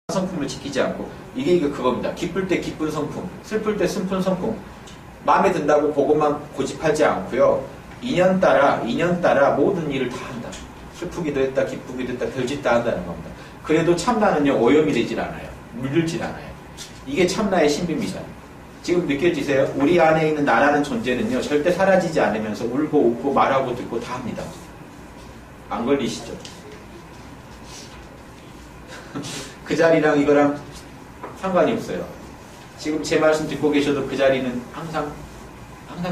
성품을 지키지 않고 이게 그겁니다. 기쁠 때 기쁜 성품, 슬플 때 슬픈 성품. 마음에 든다고 그것만 고집하지 않고요. 인연 따라 모든 일을 다 한다. 슬프기도 했다, 기쁘기도 했다, 별짓 다 한다는 겁니다. 그래도 참나는요, 오염이 되질 않아요. 물들질 않아요. 이게 참나의 신비입니다. 지금 느껴지세요? 우리 안에 있는 나라는 존재는요, 절대 사라지지 않으면서 울고 웃고 말하고 듣고 다 합니다. 안 걸리시죠? 그 자리랑 이거랑 상관이 없어요. 지금 제 말씀 듣고 계셔도 그 자리는 항상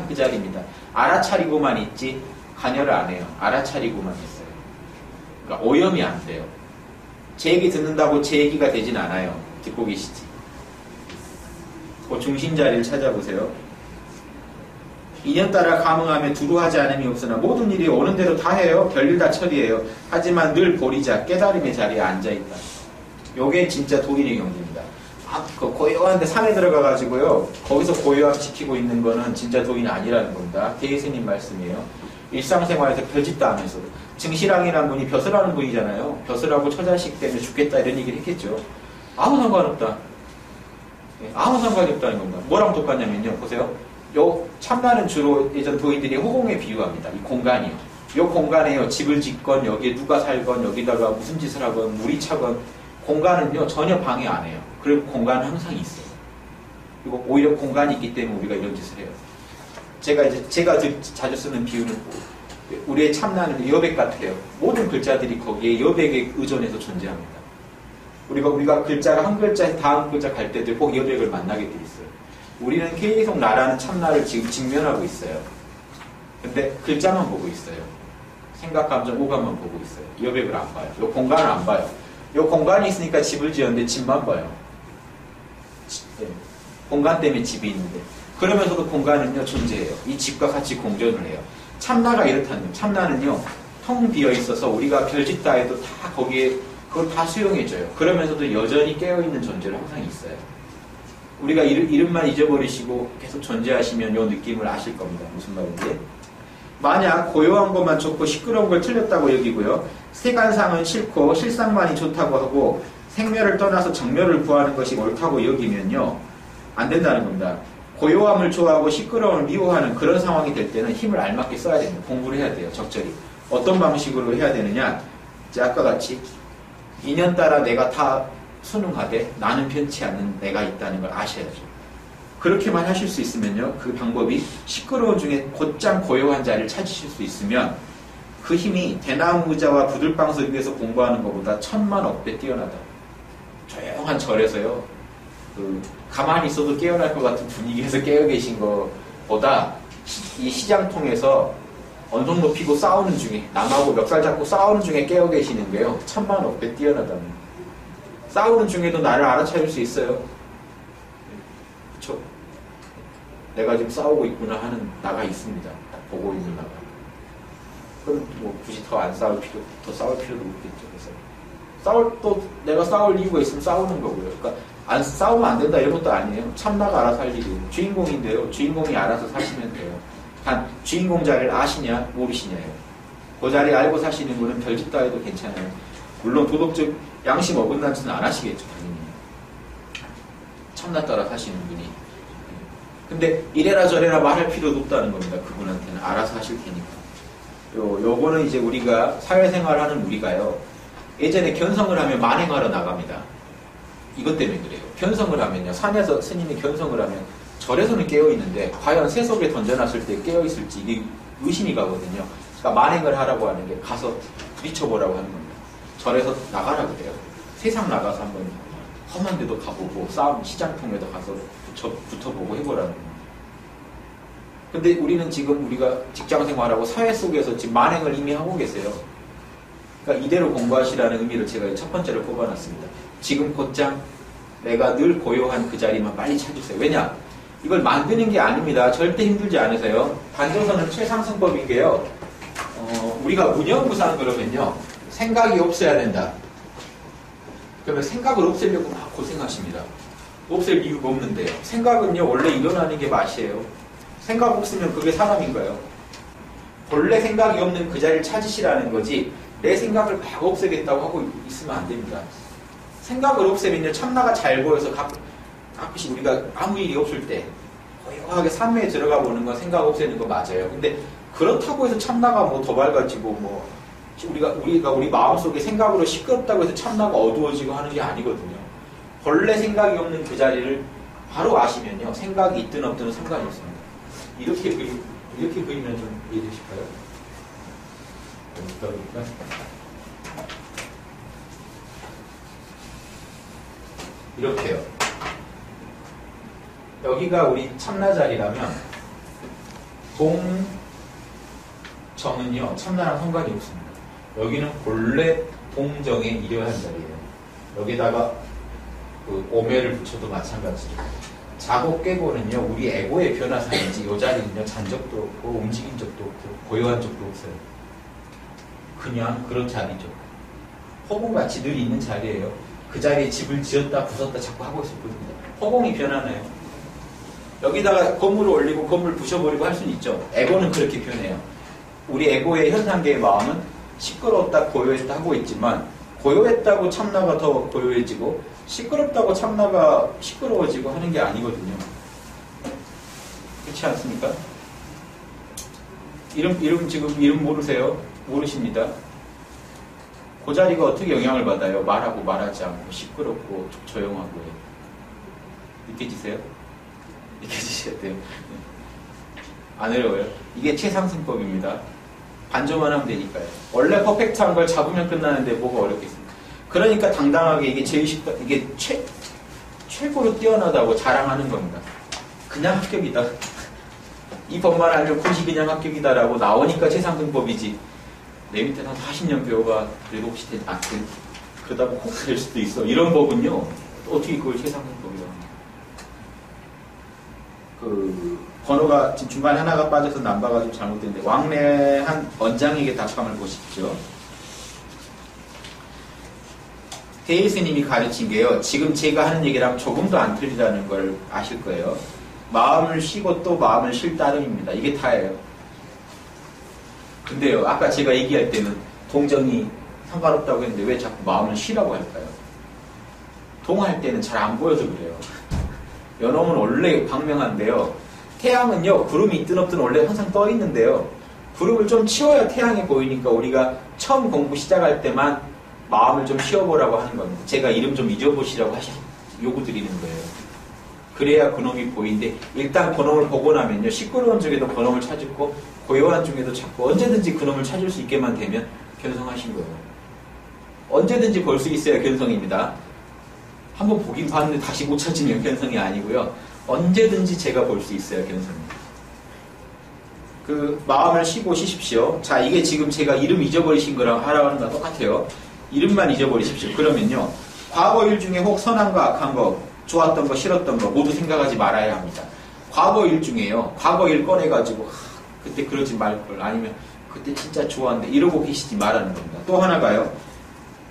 그 자리입니다. 알아차리고만 있지 관여를 안 해요. 알아차리고만 있어요. 그러니까 오염이 안 돼요. 제 얘기 듣는다고 제 얘기가 되진 않아요. 듣고 계시지. 그 중심 자리를 찾아보세요. 인연 따라 감응하며 두루하지 않음이 없으나 모든 일이 오는 대로 다 해요. 별일 다 처리해요. 하지만 늘 보리자 깨달음의 자리에 앉아있다. 요게 진짜 도인의 경지입니다. 그 고요한데 산에 들어가가지고요. 거기서 고요함 지키고 있는 거는 진짜 도인이 아니라는 겁니다. 대예스님 말씀이에요. 일상생활에서 별짓도 하면서도. 증시랑이라는 분이 벼슬하는 분이잖아요. 벼슬하고 처자식 때문에 죽겠다 이런 얘기를 했겠죠. 아무 상관없다. 아무 상관이 없다는 겁니다. 뭐랑 똑같냐면요. 보세요. 요 참나는 주로 예전 도인들이 호공에 비유합니다. 이 공간이요. 요 공간에요. 집을 짓건 여기에 누가 살건 여기다가 무슨 짓을 하건 물이 차건 공간은요 전혀 방해 안 해요. 그리고 공간은 항상 있어요. 그리고 오히려 공간이 있기 때문에 우리가 이런 짓을 해요. 제가 자주 쓰는 비유는 우리의 참나는 여백 같아요. 모든 글자들이 거기에 여백에 의존해서 존재합니다. 우리가 글자가 한 글자에 다음 글자 갈 때도 꼭 여백을 만나게 돼 있어요. 우리는 계속 나라는 참나를 지금 직면하고 있어요. 근데 글자만 보고 있어요. 생각, 감정, 오감만 보고 있어요. 여백을 안 봐요. 요 공간을 안 봐요. 요 공간이 있으니까 집을 지었는데 집만 봐요. 네. 공간 때문에 집이 있는데. 그러면서도 공간은요 존재해요. 이 집과 같이 공존을 해요. 참나가 이렇다는 거예요. 참나는요 텅 비어 있어서 우리가 별짓 다 해도 다 거기에 그걸 다 수용해줘요. 그러면서도 여전히 깨어있는 존재로 항상 있어요. 우리가 이름만 잊어버리시고 계속 존재하시면 요 느낌을 아실 겁니다. 무슨 말인지. 만약 고요한 것만 좋고 시끄러운 걸 틀렸다고 여기고요. 세간상은 싫고 실상만이 좋다고 하고 생멸을 떠나서 정멸을 구하는 것이 옳다고 여기면요. 안 된다는 겁니다. 고요함을 좋아하고 시끄러움을 미워하는 그런 상황이 될 때는 힘을 알맞게 써야 됩니다. 공부를 해야 돼요. 적절히. 어떤 방식으로 해야 되느냐. 이제 아까 같이 인연 따라 내가 다 순응하되 나는 편치 않는 내가 있다는 걸 아셔야죠. 그렇게만 하실 수 있으면요. 그 방법이 시끄러운 중에 곧장 고요한 자리를 찾으실 수 있으면 그 힘이 대나무 의자와 부들방석 위에서 공부하는 것보다 천만 억배 뛰어나다. 조용한 절에서요. 가만히 있어도 깨어날 것 같은 분위기에서 깨어 계신 것보다 이 시장 통해서 언성 높이고 싸우는 중에 남하고 멱살 잡고 싸우는 중에 깨어 계시는 게요. 천만 억배 뛰어나답니다. 싸우는 중에도 나를 알아차릴 수 있어요. 그쵸? 내가 지금 싸우고 있구나 하는 나가 있습니다. 딱 보고 있는 나가. 그럼 뭐 굳이 더 싸울 필요도 없겠죠. 그래서 내가 싸울 이유가 있으면 싸우는 거고요. 그러니까 싸우면 안 된다 이런 것도 아니에요. 참나가 알아서 할 일이에요. 주인공인데요. 주인공이 알아서 사시면 돼요. 단 주인공 자리를 아시냐 모르시냐예요. 그 자리 알고 사시는 분은 별짓 다 해도 괜찮아요. 물론 도덕적 양심 어긋난 짓은 안 하시겠죠. 당연히. 참나 따라 사시는 분이. 근데 이래라 저래라 말할 필요도 없다는 겁니다. 그분한테는 알아서 하실 테니까. 요거는 이제 우리가 사회생활하는 우리가요. 예전에 견성을 하면 만행하러 나갑니다. 이것 때문에 그래요. 견성을 하면요. 산에서 스님이 견성을 하면 절에서는 깨어있는데 과연 세속에 던져놨을 때 깨어있을지 이게 의심이 가거든요. 그러니까 만행을 하라고 하는 게 가서 부딪혀보라고 하는 겁니다. 절에서 나가라 그래요. 세상 나가서 한번 험한 데도 가보고 싸움 시장통에도 가서 붙어보고 해보라는 겁니다. 근데 우리는 지금 우리가 직장생활하고 사회 속에서 지금 만행을 이미 하고 계세요. 그러니까 이대로 공부하시라는 의미를 제가 첫 번째로 뽑아놨습니다. 지금 곧장 내가 늘 고요한 그 자리만 빨리 찾으세요. 왜냐? 이걸 만드는 게 아닙니다. 절대 힘들지 않으세요. 반조선은 최상승법인 게요. 우리가 무념무상 그러면요. 생각이 없어야 된다. 그러면 생각을 없애려고 막 고생하십니다. 없앨 이유가 없는데요. 생각은요. 원래 일어나는 게 맛이에요. 생각 없으면 그게 사람인가요? 본래 생각이 없는 그 자리를 찾으시라는 거지 내 생각을 막 없애겠다고 하고 있으면 안 됩니다. 생각을 없애면요, 참나가 잘 보여서 가끔씩 우리가 아무 일이 없을 때 고요하게 산매에 들어가 보는 건 생각 없애는 거 맞아요. 근데 그렇다고 해서 참나가 뭐 더 밝아지고 뭐 우리가 우리 마음속에 생각으로 시끄럽다고 해서 참나가 어두워지고 하는 게 아니거든요. 본래 생각이 없는 그 자리를 바로 아시면요, 생각이 있든 없든 상관이 없습니다. 이렇게 그리면 좀 이해되실까요? 이렇게요. 여기가 우리 참나 자리라면 동정은요, 참나랑 상관이 없습니다. 여기는 본래 동정에 이려한 자리예요. 여기다가 그 오매를 붙여도 마찬가지예요. 자고 깨고는요, 우리 에고의 변화상이지, 이 자리는요, 잔 적도 없고 움직인 적도 없고 고요한 적도 없어요. 그냥 그런 자리죠. 허공같이 늘 있는 자리예요. 그 자리에 집을 지었다 부쉈다 자꾸 하고 있을 뿐입니다. 허공이 변하나요? 여기다가 건물을 올리고 건물 부셔버리고 할 수는 있죠. 에고는 그렇게 변해요. 우리 에고의 현상계의 마음은 시끄러웠다 고요했다 하고 있지만, 고요했다고 참나가 더 고요해지고 시끄럽다고 참나가 시끄러워지고 하는 게 아니거든요. 그렇지 않습니까? 이름 모르세요? 모르십니다. 그 자리가 어떻게 영향을 받아요? 말하고 말하지 않고 시끄럽고 조용하고. 느껴지세요? 느껴지셔야 돼요. 안 어려워요. 이게 최상승법입니다. 반조만 하면 되니까요. 원래 퍼펙트한 걸 잡으면 끝나는데 뭐가 어렵겠습니까? 그러니까 당당하게 이게 최고로 뛰어나다고 자랑하는 겁니다. 그냥 합격이다. 이 법만 알면 굳이 그냥 합격이다라고 나오니까 최상승법이지. 내 밑에 한 40년 배워가 그래도 혹시 그러다 꼭 될 수도 있어. 이런 법은요, 어떻게 그걸 최상승법이라고 합니까? 번호가 지금 중간에 하나가 빠져서 남바가 좀 잘못됐는데, 왕래한 원장에게 답함을 보십시오. 대일스님이 가르친 게요, 지금 제가 하는 얘기랑 조금도 안 틀리다는 걸 아실 거예요. 마음을 쉬고 또 마음을 쉴 따름입니다. 이게 다예요. 근데요, 아까 제가 얘기할 때는 동정이 상관없다고 했는데 왜 자꾸 마음을 쉬라고 할까요? 동할 때는 잘 안 보여서 그래요. 연홍은 원래 광명한데요, 태양은요, 구름이 있든 없든 원래 항상 떠 있는데요, 구름을 좀 치워야 태양이 보이니까 우리가 처음 공부 시작할 때만 마음을 좀 쉬어보라고 하는 겁니다. 제가 이름 좀 잊어보시라고 요구 드리는 거예요. 그래야 그놈이 보이는데, 일단 그놈을 보고 나면요, 시끄러운 쪽에도 그놈을 찾고 고요한 쪽에도 찾고 언제든지 그놈을 찾을 수 있게만 되면 견성하신 거예요. 언제든지 볼 수 있어야 견성입니다. 한번 보긴 봤는데 다시 못 찾으면 견성이 아니고요, 언제든지 제가 볼 수 있어야 견성입니다. 그 마음을 쉬고 쉬십시오. 자, 이게 지금 제가 이름 잊어버리신 거랑 하라는 거랑 똑같아요. 이름만 잊어버리십시오. 그러면요, 과거 일 중에 혹 선한 거 악한 거, 좋았던 거 싫었던 거 모두 생각하지 말아야 합니다. 과거 일 중에요, 과거 일 꺼내가지고 그때 그러지 말걸, 아니면 그때 진짜 좋았는데 이러고 계시지 말라는 겁니다. 또 하나가요,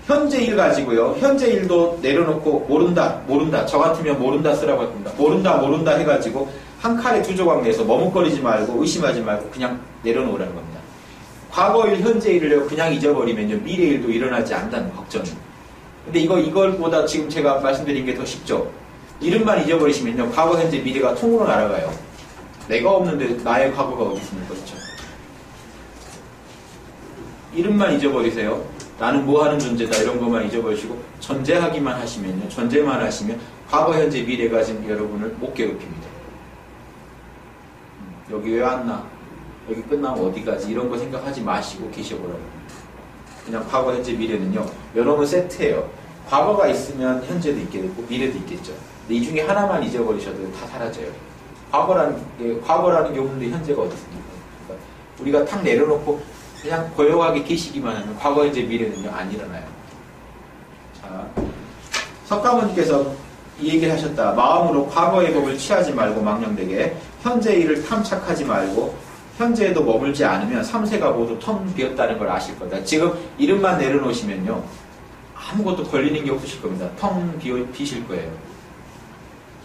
현재 일 가지고요, 현재 일도 내려놓고 모른다 저 같으면 모른다 쓰라고 할 겁니다. 모른다 해가지고 한 칼에 두 조각 내서 머뭇거리지 말고 의심하지 말고 그냥 내려놓으라는 겁니다. 과거 일, 현재 일을 그냥 잊어버리면요, 미래 일도 일어나지 않는다는 걱정이. 근데 이걸보다 지금 제가 말씀드린 게 더 쉽죠. 이름만 잊어버리시면요, 과거, 현재, 미래가 통으로 날아가요. 내가 없는데 나의 과거가 어디 있습니까? 그렇죠? 이름만 잊어버리세요. 나는 뭐 하는 존재다, 이런 것만 잊어버리시고 존재하기만 하시면요, 존재만 하시면 과거, 현재, 미래가 지금 여러분을 못 괴롭힙니다. 여기 왜 왔나? 여기 끝나면 어디 가지? 이런 거 생각하지 마시고 계셔보라고. 그냥 과거, 현재, 미래는요, 여러분 세트예요. 과거가 있으면 현재도 있게 되고 미래도 있겠죠. 근데 이 중에 하나만 잊어버리셔도 다 사라져요. 과거라는 게 없는데 현재가 어디 있습니까? 그러니까 우리가 탁 내려놓고 그냥 고요하게 계시기만 하면 과거, 현재, 미래는요, 안 일어나요. 자, 석가모니께서 이 얘기를 하셨다. 마음으로 과거의 법을 취하지 말고 망령되게 현재 일을 탐착하지 말고 현재에도 머물지 않으면 3세가 모두 텅 비었다는 걸 아실 거다. 지금 이름만 내려놓으시면요, 아무것도 걸리는 게 없으실 겁니다. 텅 비실 거예요.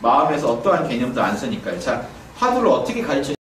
마음에서 어떠한 개념도 안 쓰니까요. 자, 화두를 어떻게 가르쳐